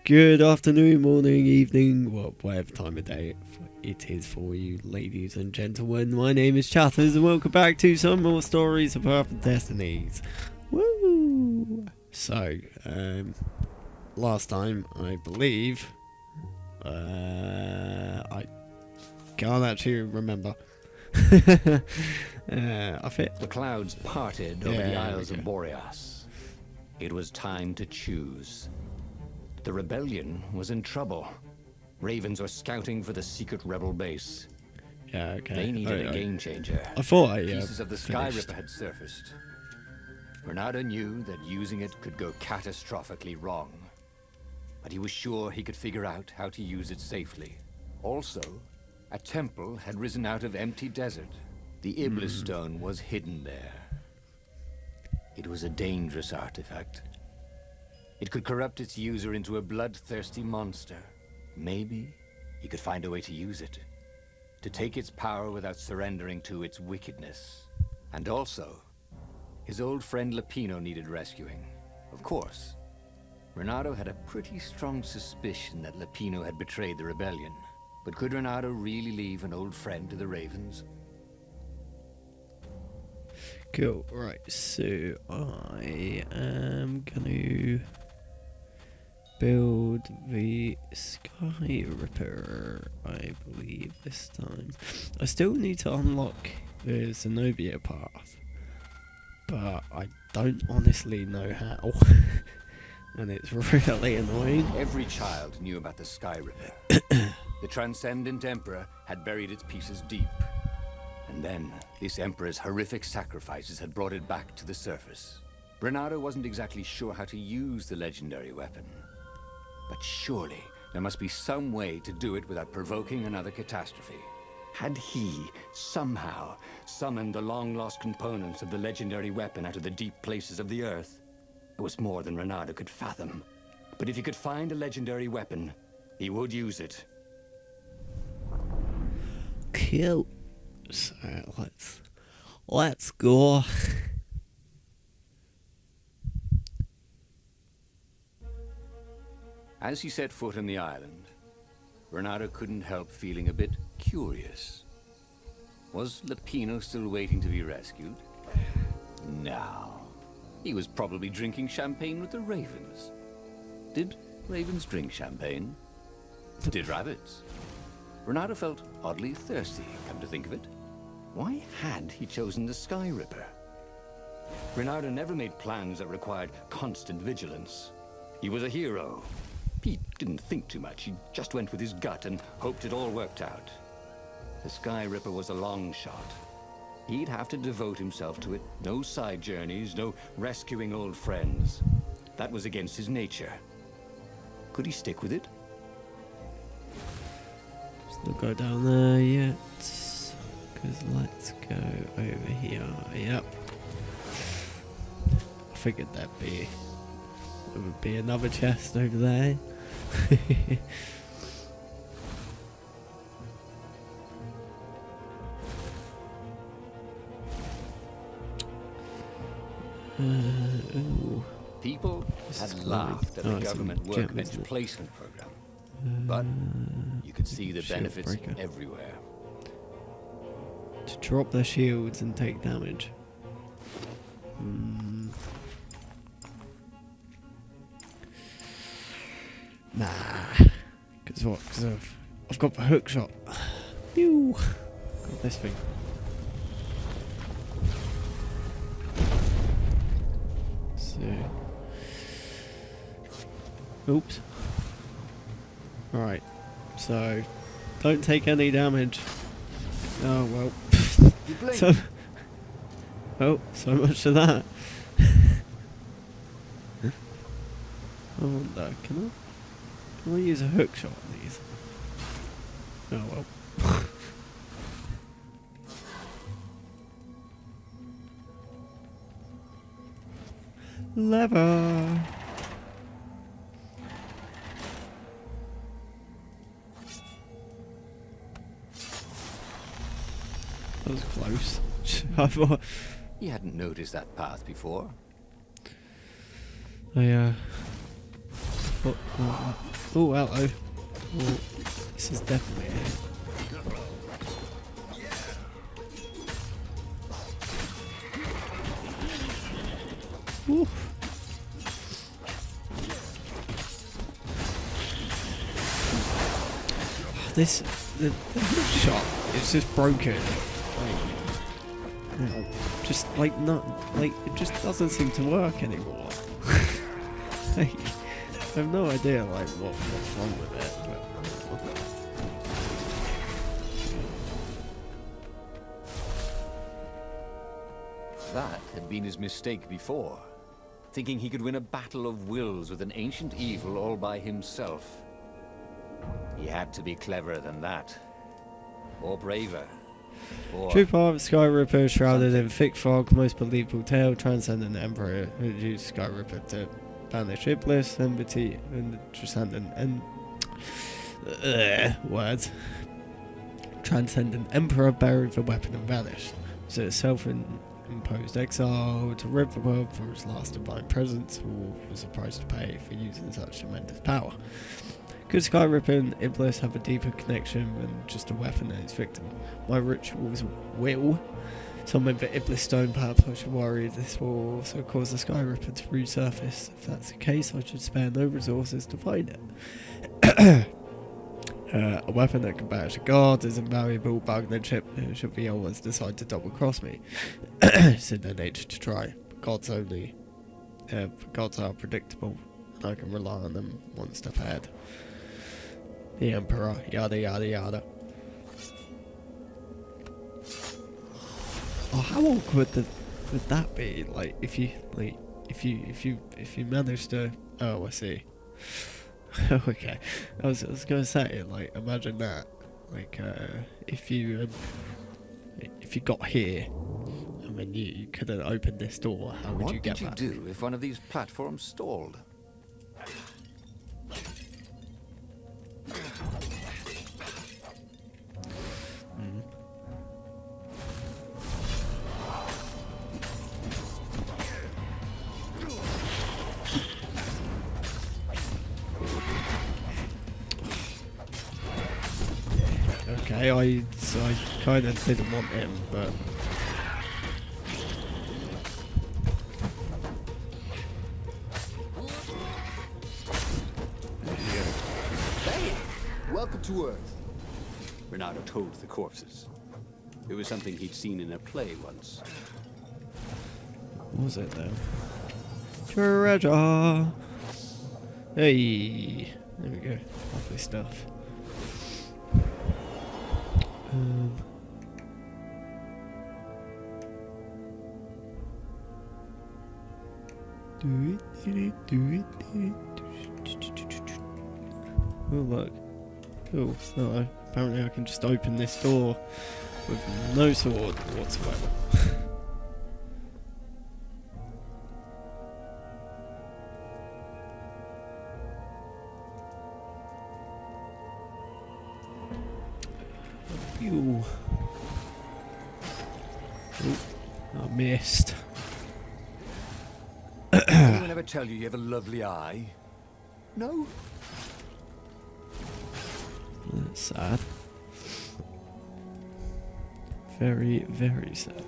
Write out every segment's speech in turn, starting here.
Good afternoon, morning, evening, whatever time of day it is for you, ladies and gentlemen. My name is Chatters, and welcome back to some more stories about Destinies. Woo! So, last time, I believe, I can't actually remember. I think the clouds parted over the Isles of Boreas. It was time to choose. The rebellion was in trouble. Ravens were scouting for the secret rebel base. Yeah, okay. They needed a game changer. I thought Pieces of the Sky Ripper had surfaced. Bernardo knew that using it could go catastrophically wrong, but he was sure he could figure out how to use it safely. Also, a temple had risen out of empty desert. The Iblis stone was hidden there. It was a dangerous artifact. It could corrupt its user into a bloodthirsty monster. Maybe he could find a way to use it, to take its power without surrendering to its wickedness. And also, his old friend Lapino needed rescuing. Of course, Renato had a pretty strong suspicion that Lapino had betrayed the rebellion. But could Renato really leave an old friend to the Ravens? Cool, right, so I am gonna build the Sky Ripper, I believe, this time. I still need to unlock the Zenobia path, but I don't honestly know how, and it's really annoying. Every child knew about the Sky Ripper. The Transcendent Emperor had buried its pieces deep. And then, this Emperor's horrific sacrifices had brought it back to the surface. Renato wasn't exactly sure how to use the legendary weapon. But surely, there must be some way to do it without provoking another catastrophe. Had he, somehow, summoned the long-lost components of the legendary weapon out of the deep places of the Earth? It was more than Renato could fathom. But if he could find a legendary weapon, he would use it. Cool. So let's go. As he set foot on the island, Renato couldn't help feeling a bit curious. Was Lapino still waiting to be rescued? No. He was probably drinking champagne with the ravens. Did ravens drink champagne? Did rabbits? Renato felt oddly thirsty, come to think of it. Why had he chosen the Sky Ripper? Renato never made plans that required constant vigilance. He was a hero. He didn't think too much. He just went with his gut and hoped it all worked out. The Sky Ripper was a long shot. He'd have to devote himself to it. No side journeys, no rescuing old friends. That was against his nature. Could he stick with it? Still go down there yet. Because let's go over here. Yep. I figured there would be another chest over there. Ooh. People had laughed at the government workbench placement program, but you could see the benefits everywhere. To drop their shields and take damage. Nah. Because what? Because I've got the hook shot. Pew! Got this thing. So. Oops. Alright. So. Don't take any damage. Oh well. So much for that. I wonder, can I use a hook shot on these? Oh well. Lever. That was close. I thought He hadn't noticed that path before. I Oh, hello. Oh, this is definitely it. Ooh. The shot is just broken. Just like not like it just doesn't seem to work anymore. Like, I have no idea like what's wrong with it. But That had been his mistake before, thinking he could win a battle of wills with an ancient evil all by himself. He had to be cleverer than that, or braver, or... True part of Sky Ripper, shrouded in thick fog, most believable tale, transcendent emperor who used Sky Ripper to banish Iblis, enmity, and transcendent words. Transcendent emperor buried the weapon and vanished. So a self-imposed exile to Riverworld for his last divine presence, who was the price to pay for using such tremendous power. Could Sky Ripper and Iblis have a deeper connection than just a weapon and its victim? My rituals will summon the Iblis stone. Perhaps I should worry this will also cause the Sky Ripper to resurface. If that's the case, I should spare no resources to find it. A weapon that can banish a god is invaluable, bargaining should be always decide to double cross me. It's in their nature to try. But gods are predictable, and I can rely on them one step ahead. The Emperor, yada yada yada. Oh, how awkward would that be? Like, if you manage to, oh, I see. Okay, I was gonna say, like, imagine that, like, if you got here and then you couldn't open this door, how would you get back? What would you do if one of these platforms stalled? Okay, I kind of didn't want him, but Hey, welcome to Earth. Bernardo told the corpses. It was something he'd seen in a play once. what was it then? Treasure. Hey, there we go. Lovely stuff. Do it. Oh, look. Cool. No, apparently I can just open this door with no sword whatsoever. Pew. Oh, I missed. Anyone ever tell you have a lovely eye? No? That's sad. Very, very sad.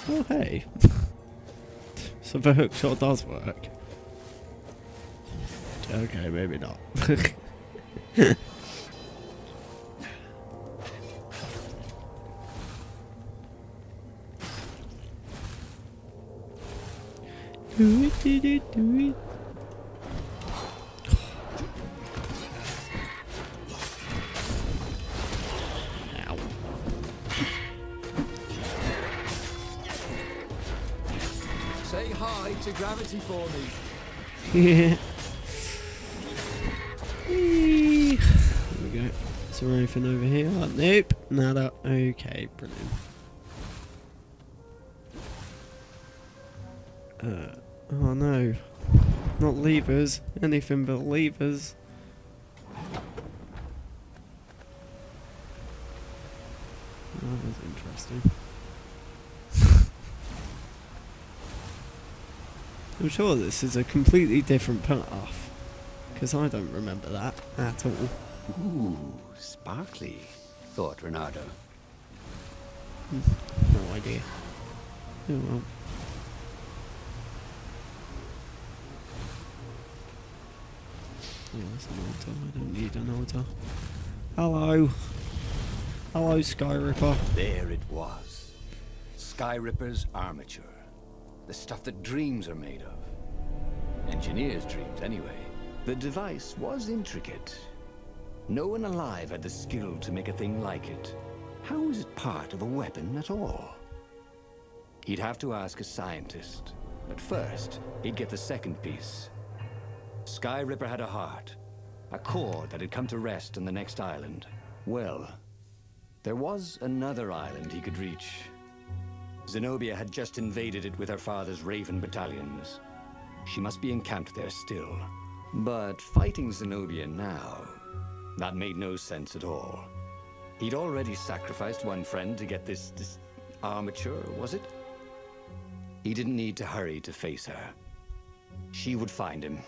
Oh, hey. So the hook shot does work. Okay, maybe not. Do it. Ow. Say hi to gravity for me. Yeah. There we go. Is there anything over here? Oh, nope. Nada. Okay, brilliant. Oh no. Not levers. Anything but levers. Oh, that's interesting. I'm sure this is a completely different path, because I don't remember that at all. Ooh, sparkly, thought Renardo. No idea. Oh well. Oh, that's an altar. I don't need an altar. Hello. Hello, Sky Ripper. There it was. Sky Ripper's armature. The stuff that dreams are made of. Engineers' dreams, anyway. The device was intricate. No one alive had the skill to make a thing like it. How is it part of a weapon at all? He'd have to ask a scientist. But first, he'd get the second piece. Sky Ripper had a heart. A core that had come to rest on the next island. Well, there was another island he could reach. Zenobia had just invaded it with her father's Raven battalions. She must be encamped there still. But fighting Zenobia now, that made no sense at all. He'd already sacrificed one friend to get this armature, was it? He didn't need to hurry to face her. She would find him.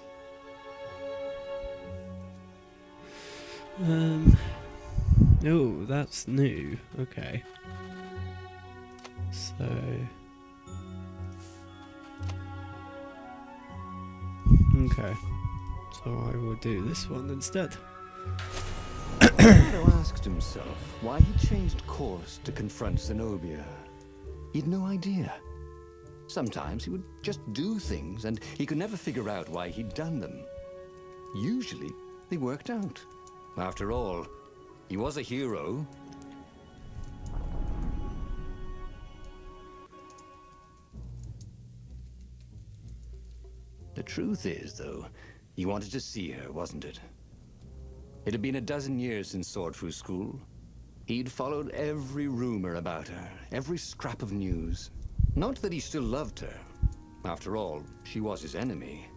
Oh, that's new. Okay. So... Okay. So I will do this one instead. Otto asked himself why he changed course to confront Zenobia. He'd no idea. Sometimes he would just do things, and he could never figure out why he'd done them. Usually, they worked out. After all, he was a hero. The truth is, though, he wanted to see her, wasn't it? It had been a dozen years since Swordfu School. He'd followed every rumor about her, every scrap of news. Not that he still loved her. After all, she was his enemy.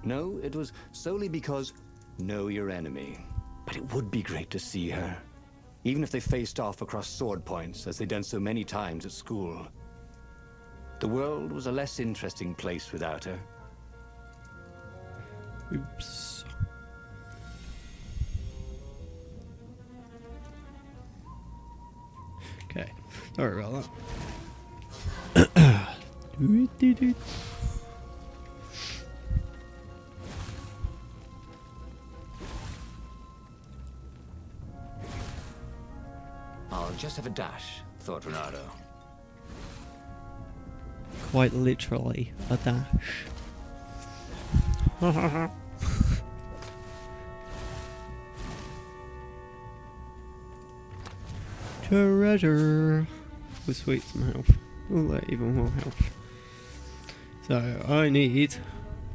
No, it was solely because know your enemy. But it would be great to see her. Even if they faced off across sword points, as they'd done so many times at school. The world was a less interesting place without her. Oops. Okay. Sorry about that. I'll just have a dash, thought Renardo. Quite literally, a dash. Treasure. We'll sweep some health. We'll let even more health. So I need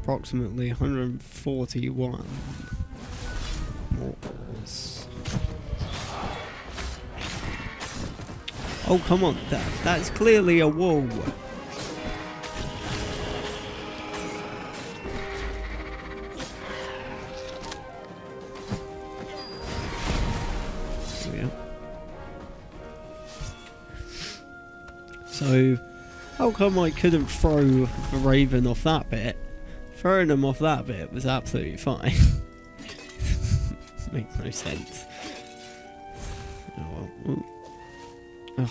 approximately 141 more. Oh come on, that's clearly a wall. So, how come I couldn't throw the Raven off that bit? Throwing them off that bit was absolutely fine. Makes no sense. Oh, well. Oh.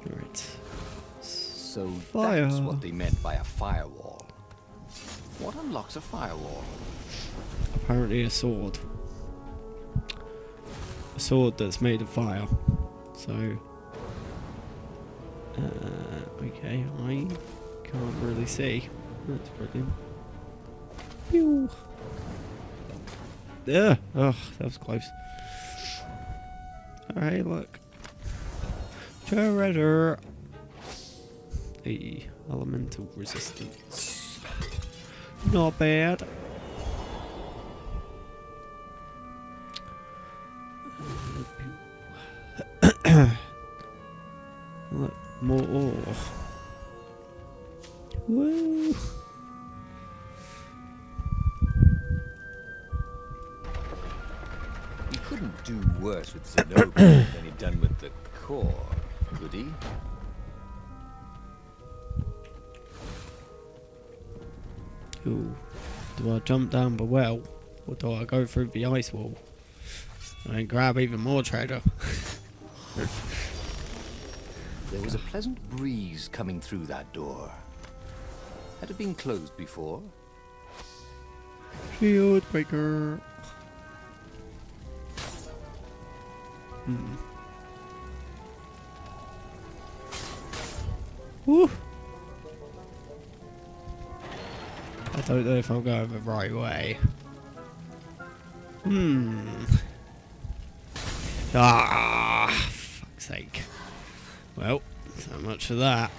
Right. So Fire. that's what they meant by a firewall. What unlocks a firewall? Apparently a sword. A sword that's made of fire. So... okay, I can't really see. That's brilliant. Pew! Yeah! Oh, that was close. Alright, look. Treasure! The elemental resistance. Not bad. Look, more ore. Woo. He couldn't do worse with Zenobia than he'd done with the core, could he? Ooh. Do I jump down the well, or do I go through the ice wall and grab even more treasure? There was a pleasant breeze coming through that door. Had it been closed before? Shield breaker. Woo. I don't know if I'm going the right way. Ah, fuck's sake. Well, so much for that.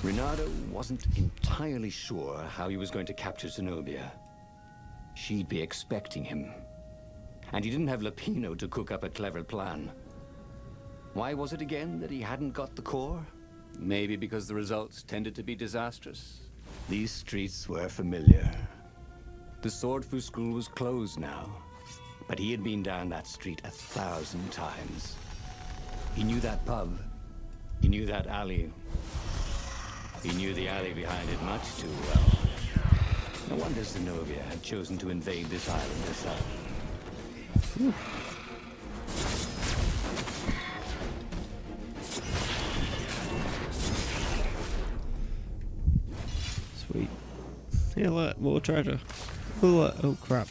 Renato wasn't entirely sure how he was going to capture Zenobia. She'd be expecting him. And he didn't have Lapino to cook up a clever plan. Why was it again that he hadn't got the core? Maybe because the results tended to be disastrous. These streets were familiar. The Swordfu school was closed now, but he had been down that street 1,000 times. He knew that pub. He knew that alley. He knew the alley behind it much too well. No wonder Zenobia had chosen to invade this island herself. Sweet. Yeah, look, more treasure. Oh, look, oh crap.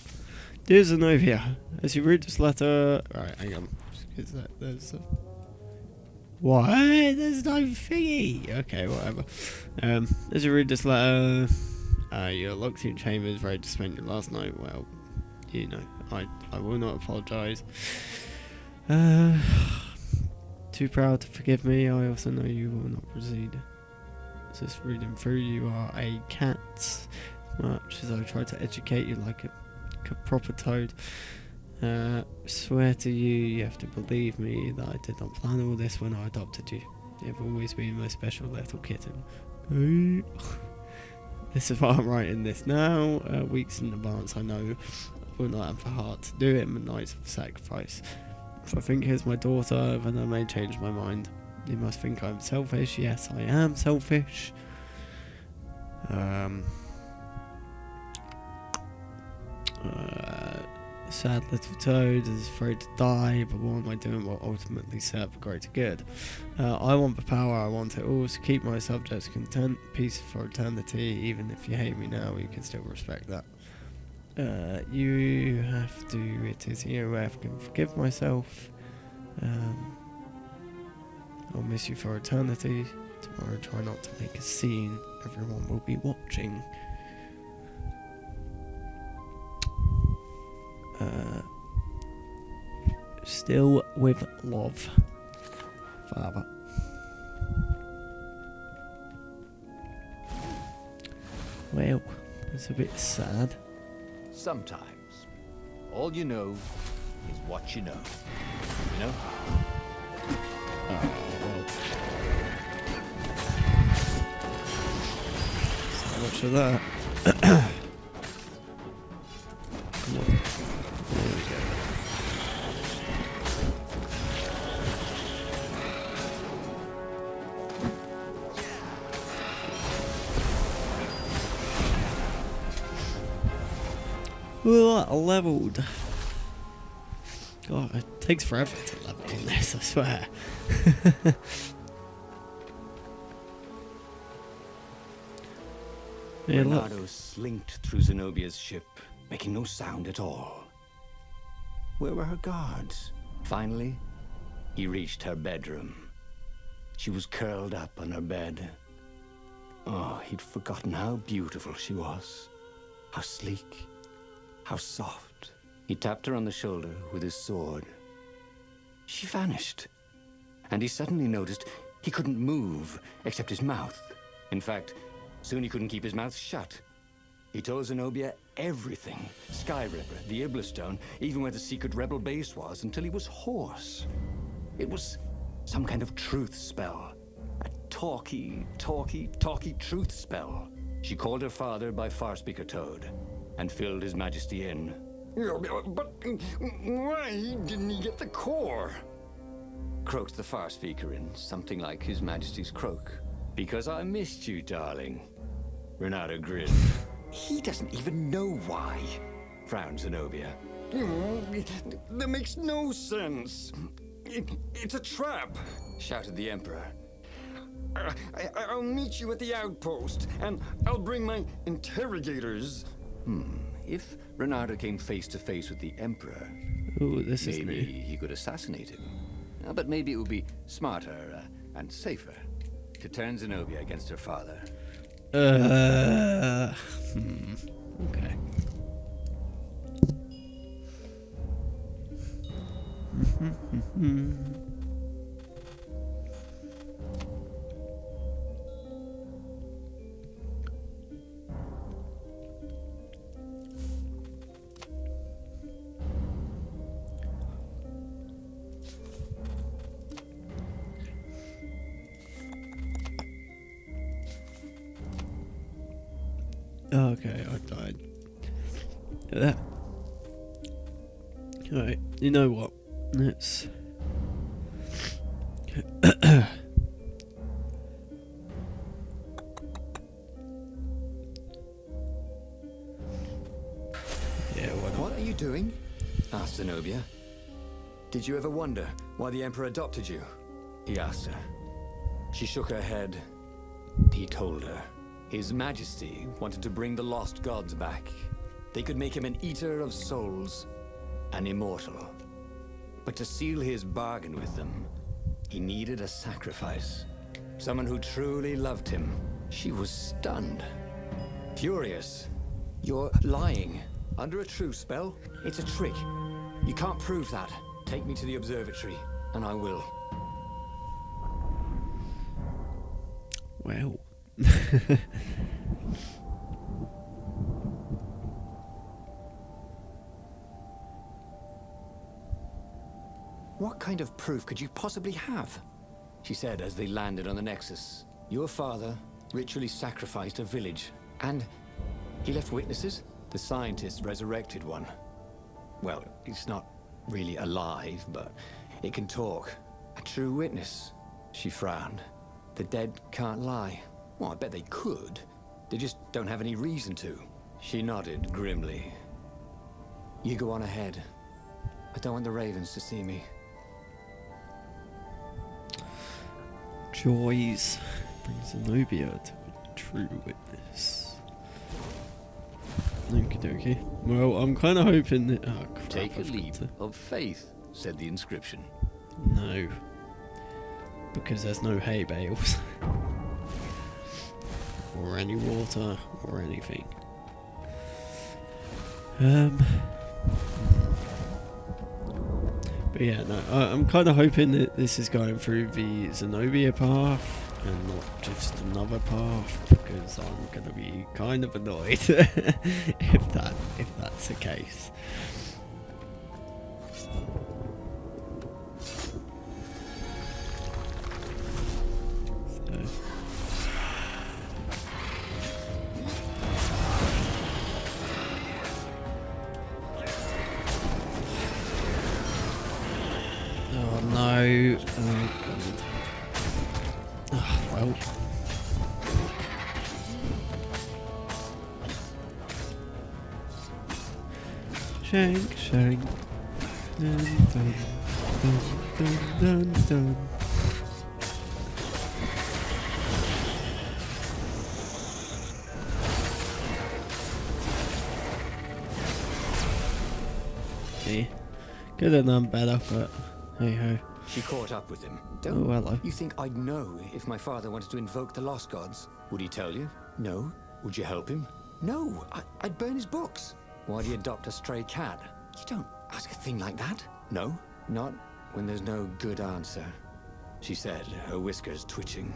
Dear Zenobia, as you read this letter... Right, hang on. There's a... What? There's no thingy! Okay, whatever. As you read this letter... you're locked in chambers, ready to spend your last night. Well, you know, I will not apologise. Too proud to forgive me. I also know you will not proceed. Just reading through, you are a cat. As much as I try to educate you like a proper toad. Swear to you, you have to believe me that I did not plan all this when I adopted you. You've always been my special little kitten. This is why I'm writing this now. Weeks in advance, I know I will not have the heart to do it in the nights of sacrifice. If I think here's my daughter, then I may change my mind. You must think I'm selfish. Yes, I am selfish. Sad little toad is afraid to die, but what am I doing will ultimately serve the greater good. I want the power, I want it all, to keep my subjects content, peace for eternity. Even if you hate me now, you can still respect that. You have to, it is here where I can forgive myself. I'll miss you for eternity. Tomorrow try not to make a scene, everyone will be watching. Still with love, Father. Well, it's a bit sad. Sometimes, all you know is what you know. You know? Oh, well. So much for that. Come on. There we go. Leveled. God, it takes forever to level on this, I swear. Yeah, Renato slinked through Zenobia's ship, making no sound at all. Where were her guards? Finally, he reached her bedroom. She was curled up on her bed. Oh, he'd forgotten how beautiful she was. How sleek. How soft. He tapped her on the shoulder with his sword. She vanished. And he suddenly noticed he couldn't move except his mouth. In fact, soon he couldn't keep his mouth shut. He told Zenobia everything. Skyripper, the Iblistone, even where the secret rebel base was, until he was hoarse. It was some kind of truth spell. talky truth spell. She called her father by Farspeaker Toad and filled His Majesty in. But why didn't he get the core? Croaked the Farspeaker in something like His Majesty's croak. Because I missed you, darling. Renata grinned. He doesn't even know why, frowned Zenobia. That makes no sense. It's a trap, Shouted the Emperor. I'll meet you at the outpost, and I'll bring my interrogators. If Renata came face to face with the Emperor, Oh, this is maybe new. he could assassinate him. But maybe it would be smarter and safer to turn Zenobia against her father. Okay. Okay, I died. Alright, you know what? Let's... Yeah, why not? What are you doing? Asked Zenobia. Did you ever wonder why the Emperor adopted you? He asked her. She shook her head. He told her. His Majesty wanted to bring the lost gods back. They could make him an eater of souls, an immortal. But to seal his bargain with them, he needed a sacrifice. Someone who truly loved him. She was stunned. Furious. You're lying. Under a truce spell? It's a trick. You can't prove that. Take me to the observatory, and I will. Well... What kind of proof could you possibly have? She said as they landed on the Nexus. Your father ritually sacrificed a village, and he left witnesses? The scientists resurrected one. Well, it's not really alive, but it can talk. A true witness. She frowned. The dead can't lie. Well, I bet they could. They just don't have any reason to. She nodded grimly. You go on ahead. I don't want the ravens to see me. Joys brings Zenobia to a true witness. Okie dokie. Well, I'm kind of hoping that... Oh, crap, Take a I've got leap to- of faith, said the inscription. No. Because there's no hay bales. Or any water, or anything. But yeah, no, I'm kind of hoping that this is going through the Zenobia path and not just another path, because I'm gonna be kind of annoyed if that's the case. So. Oh no. Oh god. Oh, well. Shank, shank. Dun, dun, dun, dun, dun, dun. Okay. Could have done better, but hey ho. She caught up with him. Oh, Don't hello. you think I'd know if my father wanted to invoke the lost gods? Would he tell you? No. Would you help him? No. I'd burn his books. Why'd he adopt a stray cat? You don't ask a thing like that. No. Not when there's no good answer, she said, her whiskers twitching.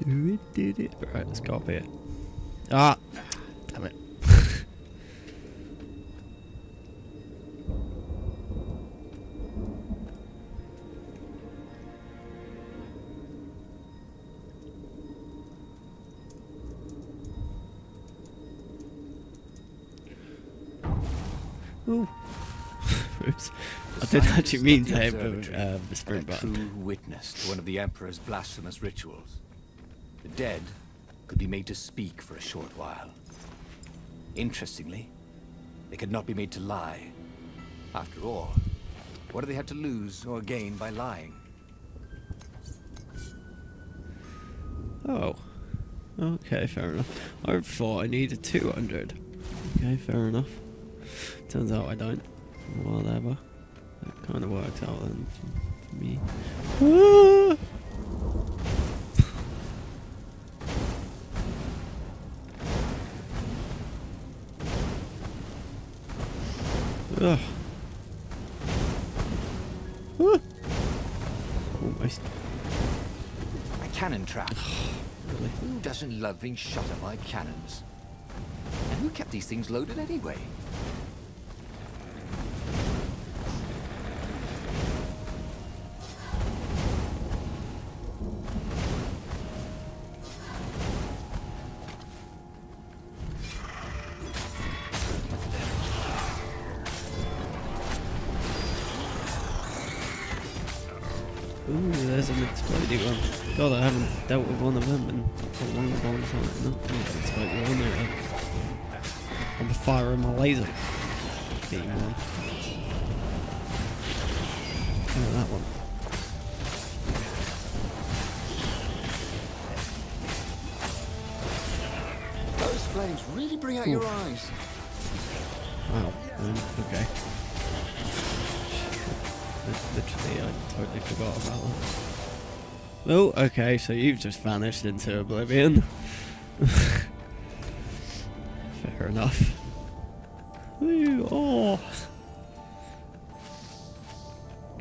Right, let's go up here. Ah! Damn it. Ooh. Oops. I didn't actually mean to hit the sprint a button. true witness to one of the Emperor's blasphemous rituals. The dead could be made to speak for a short while. Interestingly, they could not be made to lie. After all, what do they have to lose or gain by lying? Oh. Okay, fair enough. I thought I needed 200. Okay, fair enough. Turns out I don't. Whatever. That kind of worked out then for me. Ah! Ugh. Ah! Almost. A cannon trap. Really? Who doesn't love being shot at by cannons? And who kept these things loaded anyway? Ooh, there's an exploding one. God, I haven't dealt with one of them in a long time. Not an exploding one there. I'm firing my laser beam one. Oh, that one. Those flames really bring out your eyes. Wow. Okay. Literally, I totally forgot about that. Oh, okay, so you've just vanished into oblivion. Fair enough. Ooh, oh.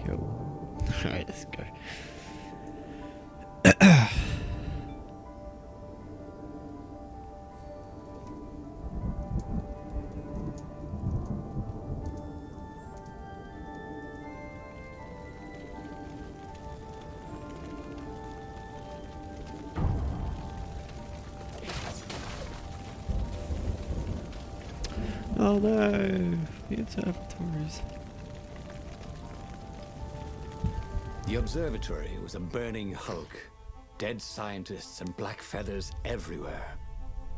Cool. Alright, let's go. Oh no, the observatories. The observatory was a burning hulk. Dead scientists and black feathers everywhere.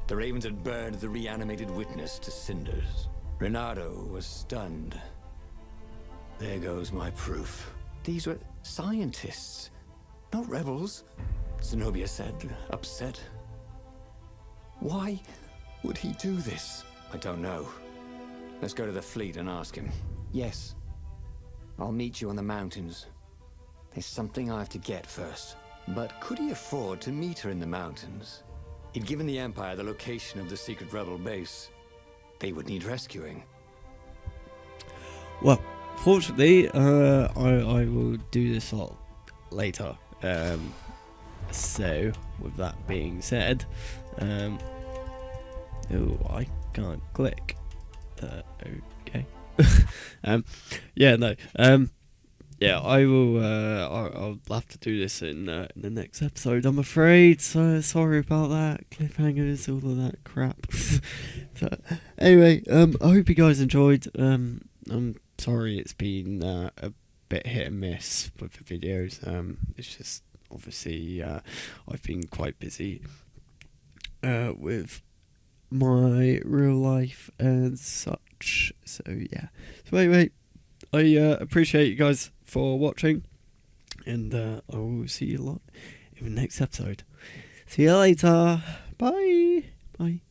The ravens had burned the reanimated witness to cinders. Renato was stunned. There goes my proof. These were scientists, not rebels, Zenobia said, upset. Why would he do this? I don't know. Let's go to the fleet and ask him. Yes. I'll meet you on the mountains. There's something I have to get first. But could he afford to meet her in the mountains? He'd given the Empire the location of the secret rebel base. They would need rescuing. Well, fortunately, I will do this a lot later. So, with that being said, oh, I can't click. Okay. Yeah, no. Yeah, I will. I'll have to do this in the next episode, I'm afraid. So sorry about that. Cliffhangers, all of that crap. But anyway, I hope you guys enjoyed. I'm sorry it's been a bit hit and miss with the videos. It's just obviously I've been quite busy with my real life and such. So yeah. So anyway, I appreciate you guys for watching, and I will see you a lot in the next episode. See you later. Bye. Bye.